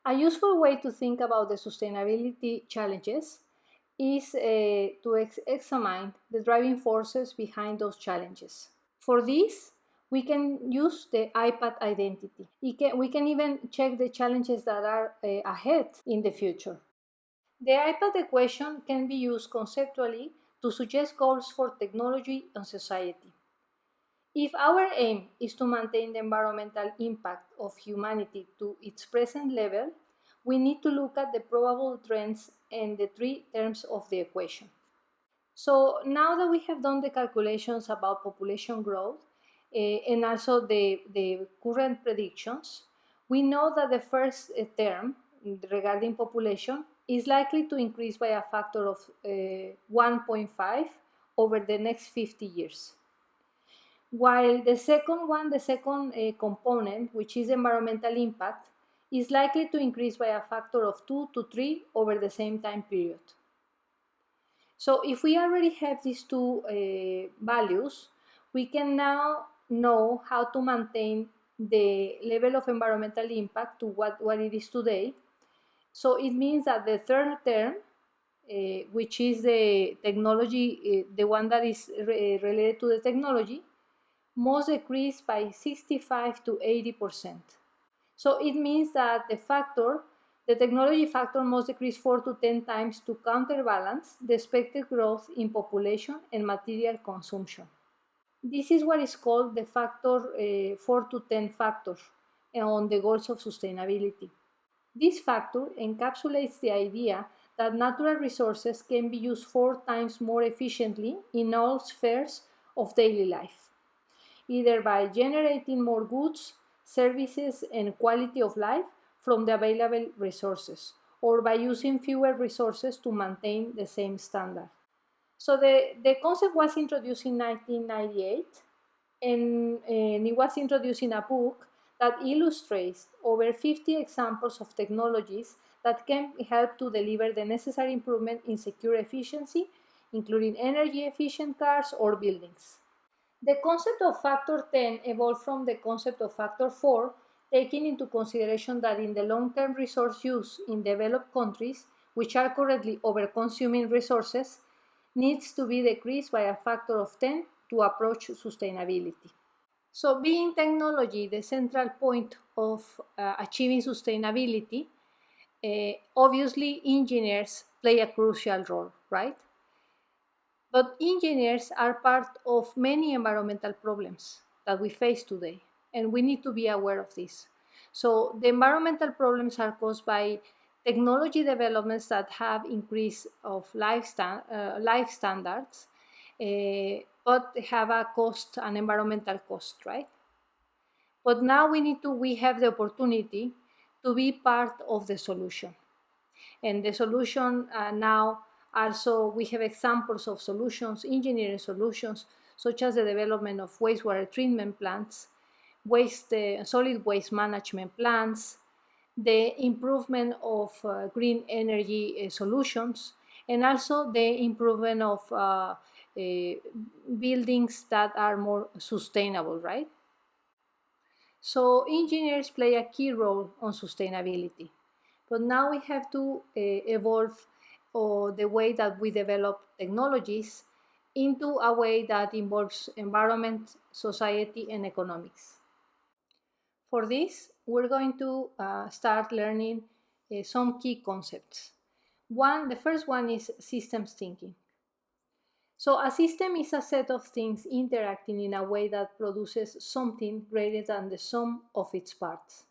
A useful way to think about the sustainability challenges is to examine the driving forces behind those challenges. For this, we can use the iPad identity. We can even check the challenges that are ahead in the future. The iPad equation can be used conceptually to suggest goals for technology and society. If our aim is to maintain the environmental impact of humanity to its present level, we need to look at the probable trends and the three terms of the equation. So now that we have done the calculations about population growth and also the current predictions, we know that the first term regarding population is likely to increase by a factor of 1.5 over the next 50 years. While the second component, which is environmental impact, is likely to increase by a factor of 2 to 3 over the same time period. So if we already have these two values, we can now know how to maintain the level of environmental impact to what it is today. So it means that the third term, which is the technology, the one that is related to the technology, must decrease by 65 to 80%. So it means that the technology factor must decrease 4 to 10 times to counterbalance the expected growth in population and material consumption. This is what is called the factor 4 to 10 factor on the goals of sustainability. This factor encapsulates the idea that natural resources can be used 4 times more efficiently in all spheres of daily life, either by generating more goods, services, and quality of life from the available resources, or by using fewer resources to maintain the same standard. So the concept was introduced in 1998, and it was introduced in a book that illustrates over 50 examples of technologies that can help to deliver the necessary improvement in secure efficiency, including energy efficient cars or buildings. The concept of factor 10 evolved from the concept of factor 4, taking into consideration that in the long-term resource use in developed countries, which are currently over-consuming resources, needs to be decreased by a factor of 10 to approach sustainability. So being technology the central point of achieving sustainability, obviously engineers play a crucial role, right? But engineers are part of many environmental problems that we face today, and we need to be aware of this. So the environmental problems are caused by technology developments that have increased of life standards, but have a cost, an environmental cost, right? But now we have the opportunity to be part of the solution. And the solution now also, we have examples of solutions, engineering solutions, such as the development of wastewater treatment plants, solid waste management plants, the improvement of green energy solutions, and also the improvement of buildings that are more sustainable, right? So engineers play a key role on sustainability. But now we have to evolve the way that we develop technologies into a way that involves environment, society, and economics. For this, we're going to start learning some key concepts. The first one is systems thinking. So a system is a set of things interacting in a way that produces something greater than the sum of its parts.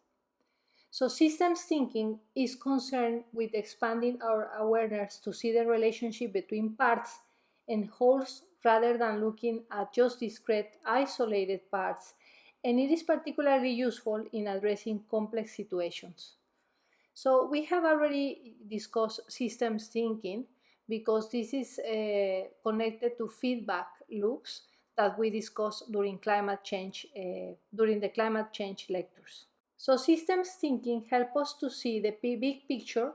So systems thinking is concerned with expanding our awareness to see the relationship between parts and wholes rather than looking at just discrete, isolated parts, and it is particularly useful in addressing complex situations. So we have already discussed systems thinking because this is connected to feedback loops that we discussed during during the climate change lectures. So systems thinking helps us to see the big picture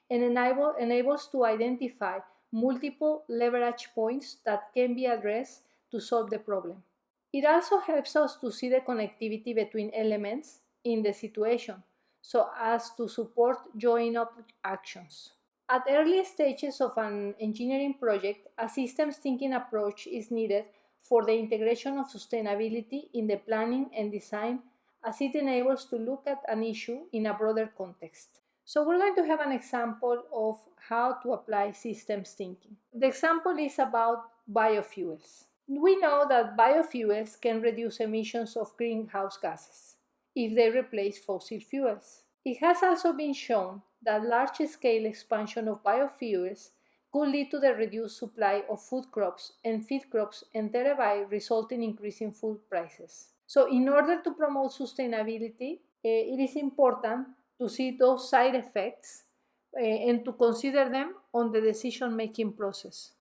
and enables to identify multiple leverage points that can be addressed to solve the problem. It also helps us to see the connectivity between elements in the situation so as to support join-up actions. At early stages of an engineering project, a systems thinking approach is needed for the integration of sustainability in the planning and design, as it enables to look at an issue in a broader context. So we're going to have an example of how to apply systems thinking. The example is about biofuels. We know that biofuels can reduce emissions of greenhouse gases if they replace fossil fuels. It has also been shown that large-scale expansion of biofuels could lead to the reduced supply of food crops and feed crops and thereby result in increasing food prices. So in order to promote sustainability, it is important to see those side effects and to consider them on the decision-making process.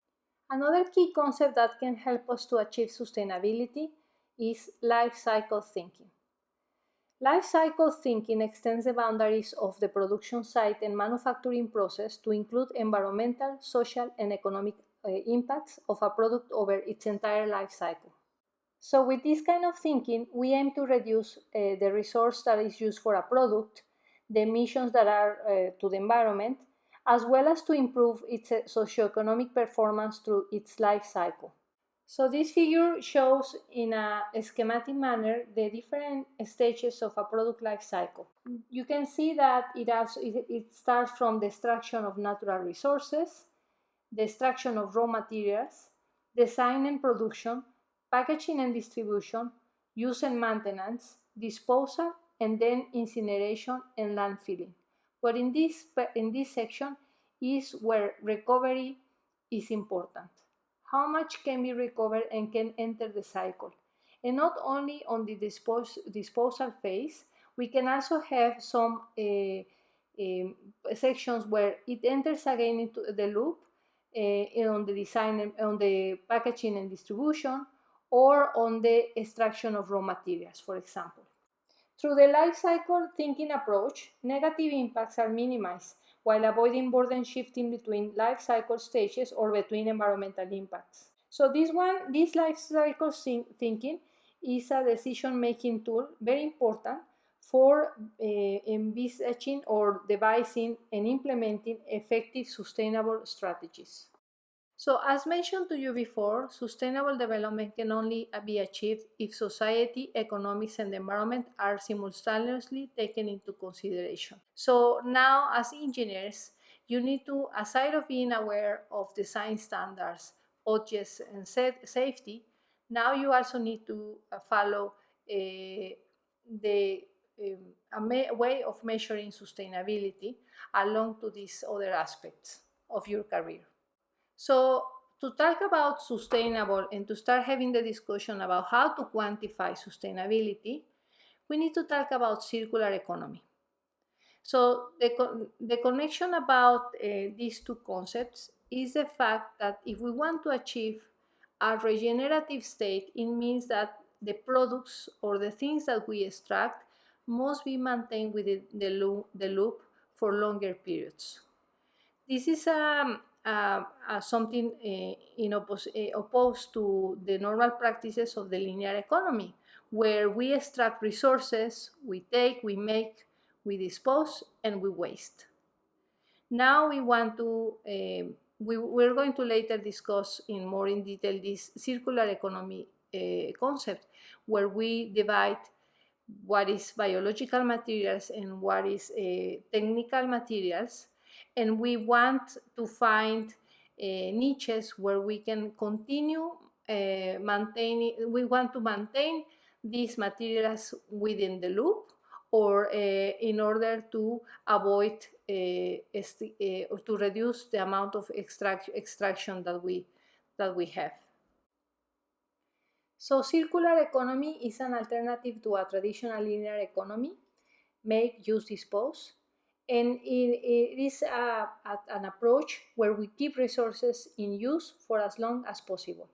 Another key concept that can help us to achieve sustainability is life cycle thinking. Life cycle thinking extends the boundaries of the production site and manufacturing process to include environmental, social, and economic impacts of a product over its entire life cycle. So with this kind of thinking, we aim to reduce the resource that is used for a product, the emissions that are to the environment, as well as to improve its socioeconomic performance through its life cycle. So this figure shows in a schematic manner the different stages of a product life cycle. You can see that it starts from the extraction of natural resources, the extraction of raw materials, design and production, packaging and distribution, use and maintenance, disposal, and then incineration and landfilling. But in this section is where recovery is important. How much can be recovered and can enter the cycle? And not only on the disposal phase, we can also have some sections where it enters again into the loop on the design, on the packaging and distribution, or on the extraction of raw materials, for example. Through the life cycle thinking approach, negative impacts are minimized while avoiding burden shifting between life cycle stages or between environmental impacts. So this life cycle thinking is a decision-making tool, very important for envisaging or devising and implementing effective sustainable strategies. So as mentioned to you before, sustainable development can only be achieved if society, economics, and the environment are simultaneously taken into consideration. So now as engineers, you need to, aside of being aware of design standards, budgets, and safety, now you also need to follow the way of measuring sustainability along to these other aspects of your career. So to talk about sustainable and to start having the discussion about how to quantify sustainability, we need to talk about circular economy. So the connection about these two concepts is the fact that if we want to achieve a regenerative state, it means that the products or the things that we extract must be maintained within the loop for longer periods. This is something opposed to the normal practices of the linear economy, where we extract resources, we take, we make, we dispose, and we waste. Now we want to, we're going to later discuss in more in detail this circular economy concept, where we divide what is biological materials and what is technical materials, and we want to find niches where we can continue maintaining, we want to maintain these materials within the loop, or in order to avoid or to reduce the amount of extraction that we have. So circular economy is an alternative to a traditional linear economy, make, use, dispose, and it is an approach where we keep resources in use for as long as possible,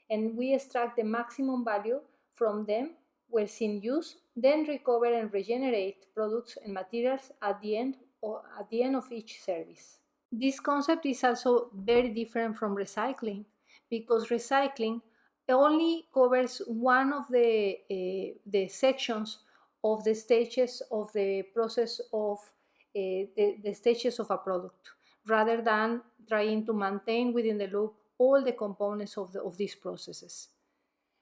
and we extract the maximum value from them whilst in use, then recover and regenerate products and materials at the end of each service. This concept is also very different from recycling, because recycling only covers one of the sections of the stages of the process of the stages of a product, rather than trying to maintain within the loop all the components of these processes.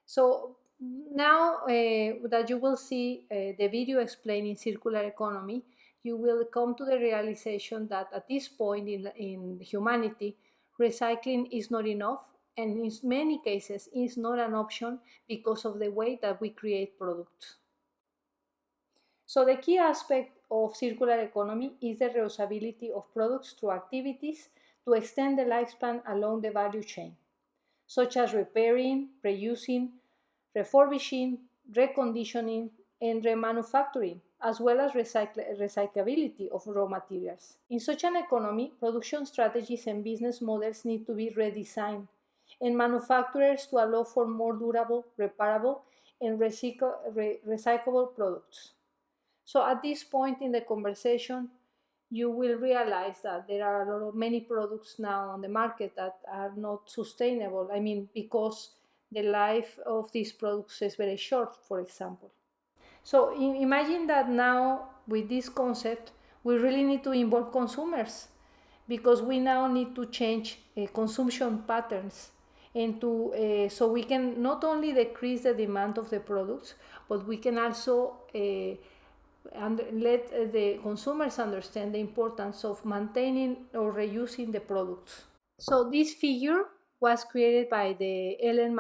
So now that you will see the video explaining circular economy, you will come to the realization that at this point in humanity, recycling is not enough, and in many cases is not an option because of the way that we create products. So the key aspect of circular economy is the reusability of products through activities to extend the lifespan along the value chain, such as repairing, reusing, refurbishing, reconditioning, and remanufacturing, as well as recyclability of raw materials. In such an economy, production strategies and business models need to be redesigned, and manufacturers to allow for more durable, reparable, and recyclable products. So at this point in the conversation, you will realize that there are a lot of many products now on the market that are not sustainable. I mean, because the life of these products is very short, for example. So imagine that now with this concept, we really need to involve consumers, because we now need to change consumption patterns, and to so we can not only decrease the demand of the products, but we can also and let the consumers understand the importance of maintaining or reusing the products. So this figure was created by the Ellen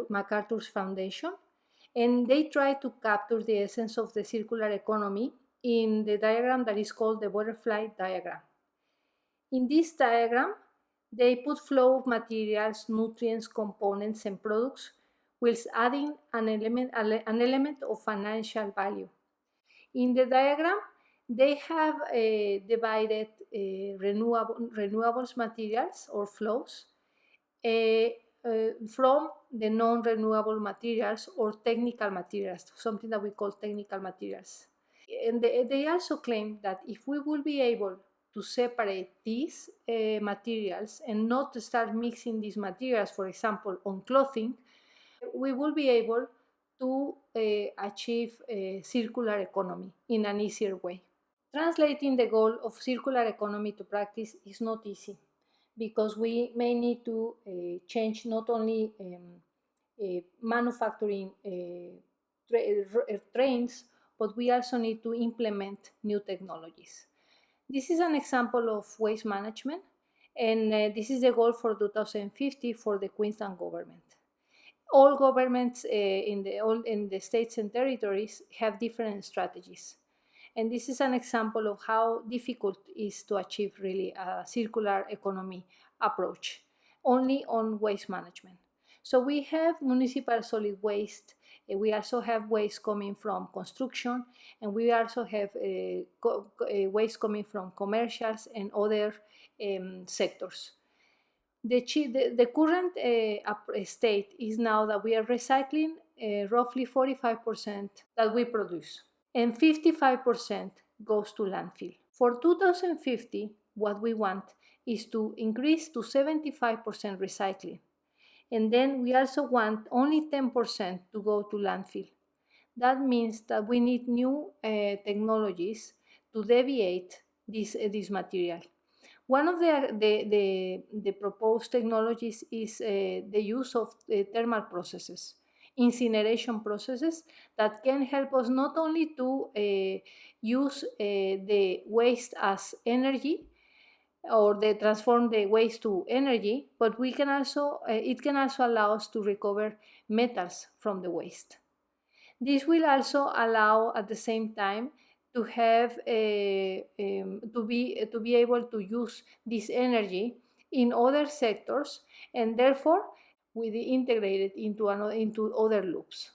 MacArthur's Foundation, and they try to capture the essence of the circular economy in the diagram that is called the butterfly diagram. In this diagram, they put flow of materials, nutrients, components, and products, whilst adding an element of financial value. In the diagram, they have divided renewables materials or flows from the non-renewable materials or technical materials, something that we call technical materials. And they also claim that if we will be able to separate these materials and not to start mixing these materials, for example, on clothing, we will be able to achieve a circular economy in an easier way. Translating the goal of circular economy to practice is not easy, because we may need to change not only manufacturing trains, but we also need to implement new technologies. This is an example of waste management, and this is the goal for 2050 for the Queensland government. All governments in the states and territories have different strategies. And this is an example of how difficult it is to achieve really a circular economy approach, only on waste management. So we have municipal solid waste, we also have waste coming from construction, and we also have waste coming from commercials and other sectors. The current state is now that we are recycling roughly 45% that we produce, and 55% goes to landfill. For 2050, what we want is to increase to 75% recycling. And then we also want only 10% to go to landfill. That means that we need new technologies to deviate this material. One of the proposed technologies is the use of thermal processes, incineration processes that can help us not only to use the waste as energy, or they transform the waste to energy, but we can also it can also allow us to recover metals from the waste. This will also allow at the same time to have to be able to use this energy in other sectors, and therefore we integrate it into other loops.